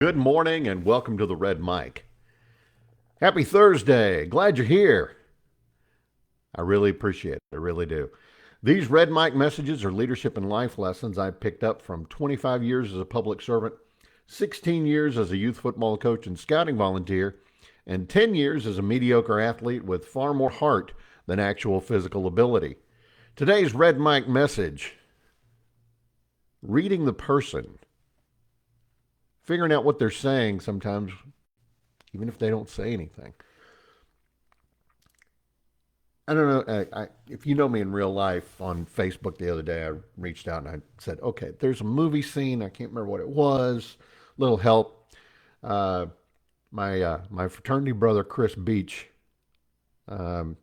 Good morning and welcome to the Red Mic. Happy Thursday. Glad you're here. I really appreciate it. I really do. These Red Mic messages are leadership and life lessons I picked up from 25 years as a public servant, 16 years as a youth football coach and scouting volunteer, and 10 years as a mediocre athlete with far more heart than actual physical ability. Today's Red Mic message: reading the person, figuring out what they're saying sometimes, even if they don't say anything. I don't know. If you know me in real life, on Facebook the other day, I reached out and I said, okay, there's a movie scene. I can't remember what it was. Little help. Uh, my fraternity brother, Chris Beach, um,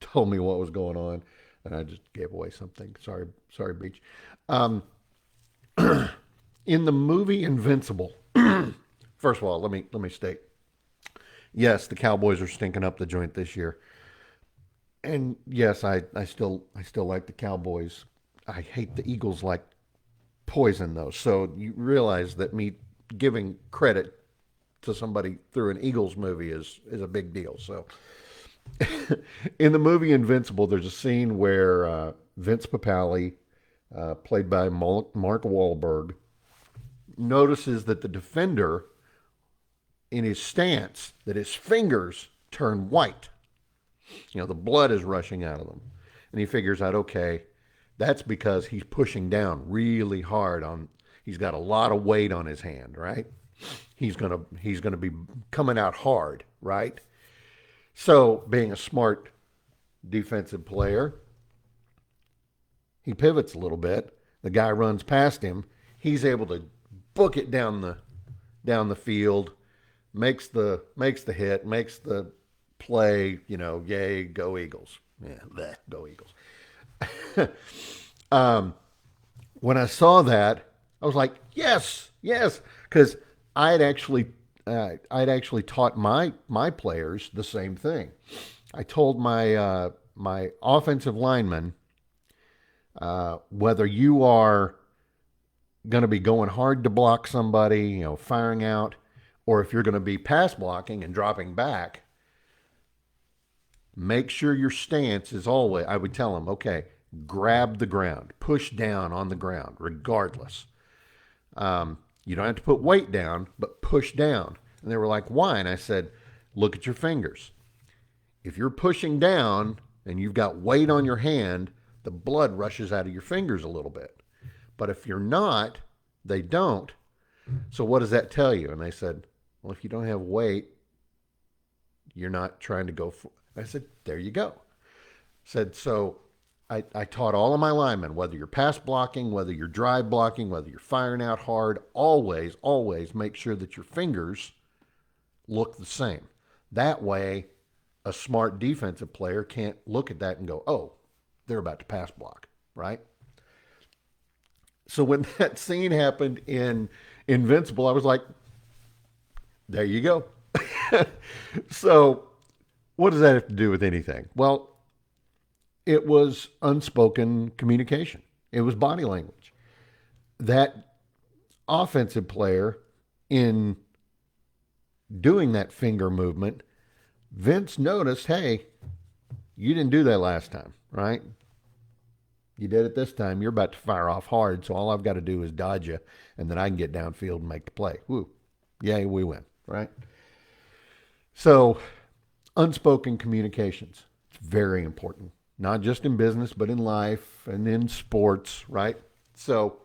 told me what was going on, and I just gave away something. Sorry, Beach. Um, in the movie Invincible, first of all, let me state, yes, the Cowboys are stinking up the joint this year. And yes, I still like the Cowboys. I hate the Eagles like poison, though. So you realize that me giving credit to somebody through an Eagles movie is a big deal. So in the movie Invincible, there's a scene where Vince Papale, played by Mark Wahlberg, notices that the defender, in his stance, that his fingers turn white. The blood is rushing out of them. And he figures out, okay, that's because he's pushing down really hard on, he's got a lot of weight on his hand, right? He's gonna be coming out hard, right? So, being a smart defensive player, he pivots a little bit. The guy runs past him. He's able to book it down the field, makes the hit, makes the play, yay, go Eagles. Yeah, bleh, go Eagles. um, when I saw that, I was like, yes, yes, because I'd actually taught my players the same thing. I told my offensive linemen, whether you are going to be going hard to block somebody, firing out, or if you're going to be pass blocking and dropping back, make sure your stance is always, I would tell them, okay, grab the ground, push down on the ground, regardless. You don't have to put weight down, but push down. And they were like, why? And I said, look at your fingers. If you're pushing down and you've got weight on your hand, the blood rushes out of your fingers a little bit. But if you're not, they don't. So what does that tell you? And they said, well, if you don't have weight, you're not trying to go for. I said, there you go. Said, so I taught all of my linemen, whether you're pass blocking, whether you're drive blocking, whether you're firing out hard, always make sure that your fingers look the same. That way, a smart defensive player can't look at that and go, oh, they're about to pass block, right? So when that scene happened in Invincible, I was like, there you go. So what does that have to do with anything? Well, it was unspoken communication. It was body language. That offensive player, in doing that finger movement, Vince noticed, hey, you didn't do that last time, right? You did it this time. You're about to fire off hard, so all I've got to do is dodge you, and then I can get downfield and make the play. Woo. Yay, we win, right? So, unspoken communications. It's very important, not just in business, but in life and in sports, right? So,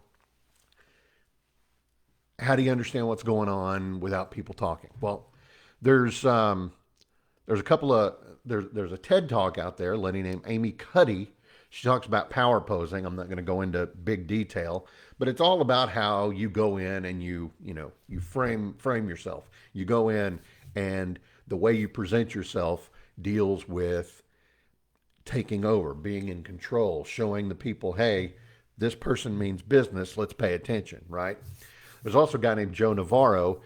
how do you understand what's going on without people talking? Well, there's there's a couple of there's a TED talk out there, a lady named Amy Cuddy. She talks about power posing. I'm not going to go into big detail, but it's all about how you go in and you frame yourself. You go in, and the way you present yourself deals with taking over, being in control, showing the people, hey, this person means business. Let's pay attention, right? There's also a guy named Joe Navarro.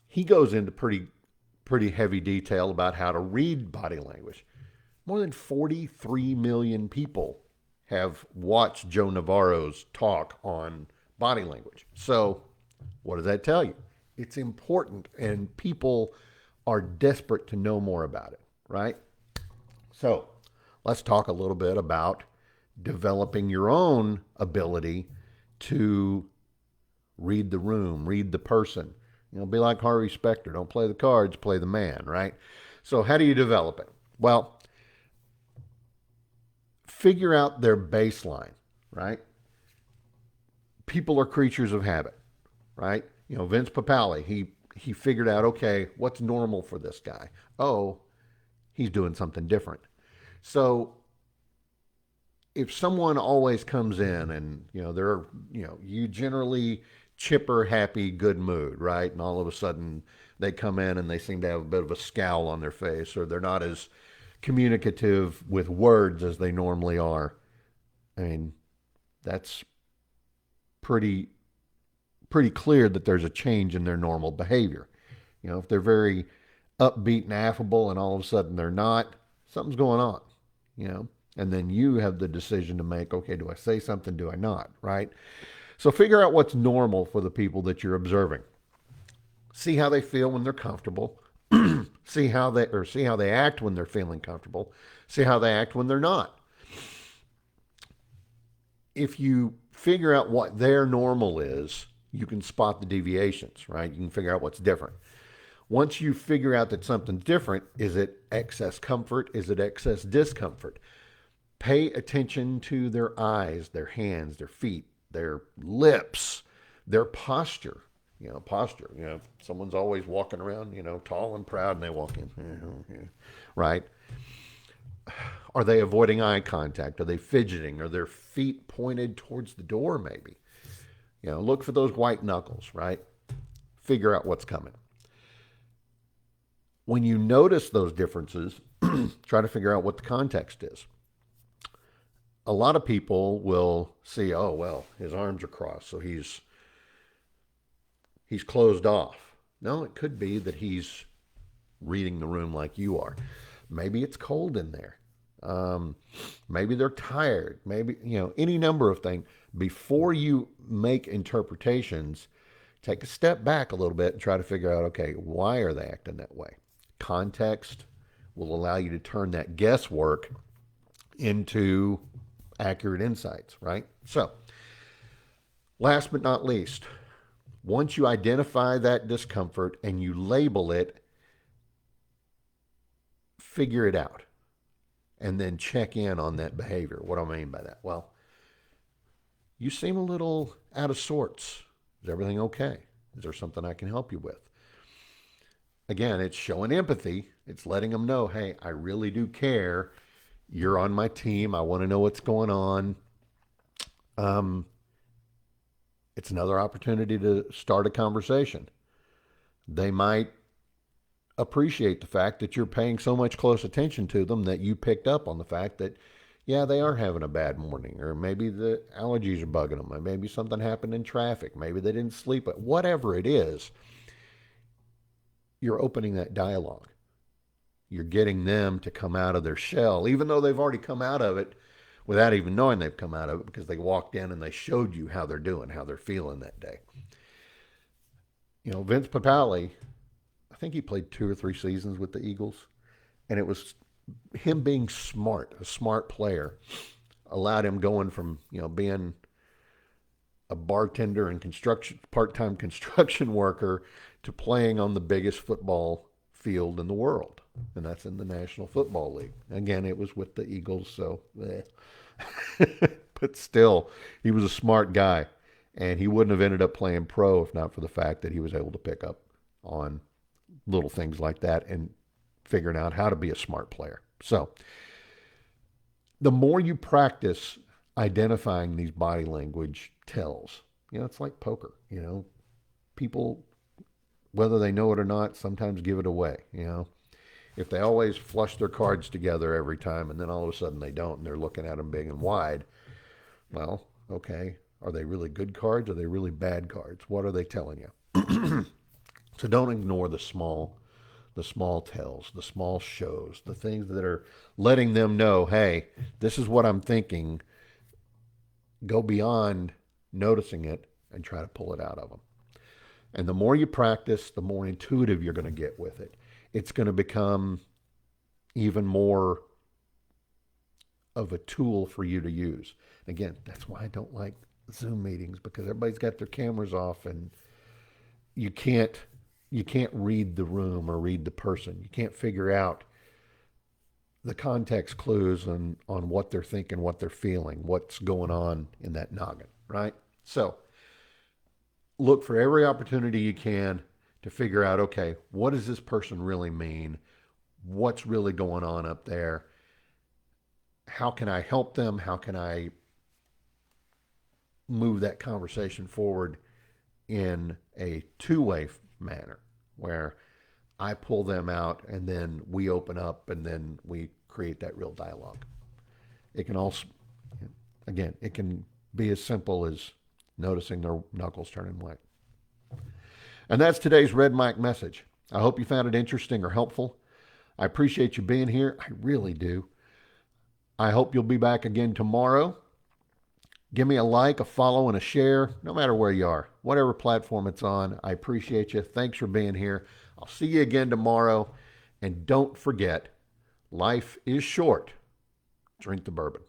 He goes into pretty heavy detail about how to read body language. More than 43 million people have watched Joe Navarro's talk on body language. So What does that tell you? It's important, and people are desperate to know more about it, right? So let's talk a little bit about developing your own ability to read the room, read the person. Be like Harvey Specter. Don't play the cards, play the man, right? So, how do you develop it? Well, figure out their baseline, right? People are creatures of habit, right? Vince Papale, he figured out, okay, what's normal for this guy? Oh, he's doing something different. So if someone always comes in and they're you generally chipper, happy, good mood, right? And all of a sudden they come in and they seem to have a bit of a scowl on their face, or they're not as communicative with words as they normally are. I mean, that's pretty pretty clear that there's a change in their normal behavior. If they're very upbeat and affable and all of a sudden they're not, something's going on, you know. And then you have the decision to make, okay, do I say something, do I not, right? So figure out what's normal for the people that you're observing. See how they feel when they're comfortable. see how they act when they're feeling comfortable. See how they act when they're not. If you figure out what their normal is, you can spot the deviations, right? You can figure out what's different. Once you figure out that something's different, is it excess comfort? Is it excess discomfort? Pay attention to their eyes, their hands, their feet, their lips, their posture. Posture. If someone's always walking around, tall and proud, and they walk in, right? Are they avoiding eye contact? Are they fidgeting? Are their feet pointed towards the door, maybe? Look for those white knuckles, right? Figure out what's coming. When you notice those differences, try to figure out what the context is. A lot of people will see, oh, well, his arms are crossed, so he's closed off. No, it could be that he's reading the room like you are. Maybe it's cold in there. Maybe they're tired. Maybe, any number of things. Before you make interpretations, take a step back a little bit and try to figure out, okay, why are they acting that way? Context will allow you to turn that guesswork into accurate insights, right? So, last but not least, once you identify that discomfort and you label it, figure it out and then check in on that behavior. What do I mean by that? Well, you seem a little out of sorts. Is everything okay? Is there something I can help you with? Again, it's showing empathy. It's letting them know, hey, I really do care. You're on my team. I want to know what's going on. It's another opportunity to start a conversation. They might appreciate the fact that you're paying so much close attention to them that you picked up on the fact that, yeah, they are having a bad morning, or maybe the allergies are bugging them, or maybe something happened in traffic, maybe they didn't sleep. Whatever it is, you're opening that dialogue. You're getting them to come out of their shell, even though they've already come out of it without even knowing they've come out of it, because they walked in and they showed you how they're doing, how they're feeling that day. Vince Papale, I think he played 2 or 3 seasons with the Eagles, and it was him being smart, a smart player, allowed him going from, being a bartender and part-time construction worker to playing on the biggest football field in the world, and that's in the National Football League. Again, it was with the Eagles, so but still, he was a smart guy, and he wouldn't have ended up playing pro if not for the fact that he was able to pick up on little things like that and figuring out how to be a smart player. So the more you practice identifying these body language tells, it's like poker. People, whether they know it or not, sometimes give it away. If they always flush their cards together every time and then all of a sudden they don't and they're looking at them big and wide, well, okay, are they really good cards? Are they really bad cards? What are they telling you? So don't ignore the small tells, the small shows, the things that are letting them know, hey, this is what I'm thinking. Go beyond noticing it and try to pull it out of them. And the more you practice, the more intuitive you're going to get with it. It's going to become even more of a tool for you to use. Again, that's why I don't like Zoom meetings, because everybody's got their cameras off and you can't read the room or read the person. You can't figure out the context clues on what they're thinking, what they're feeling, what's going on in that noggin, right? So look for every opportunity you can to figure out, okay, what does this person really mean? What's really going on up there? How can I help them? How can I move that conversation forward in a two-way manner where I pull them out and then we open up and then we create that real dialogue. It can also, again, it can be as simple as noticing their knuckles turning white. And that's today's Red Mic message. I hope you found it interesting or helpful. I appreciate you being here. I really do. I hope you'll be back again tomorrow. Give me a like, a follow, and a share, no matter where you are, whatever platform it's on. I appreciate you. Thanks for being here. I'll see you again tomorrow. And don't forget, life is short. Drink the bourbon.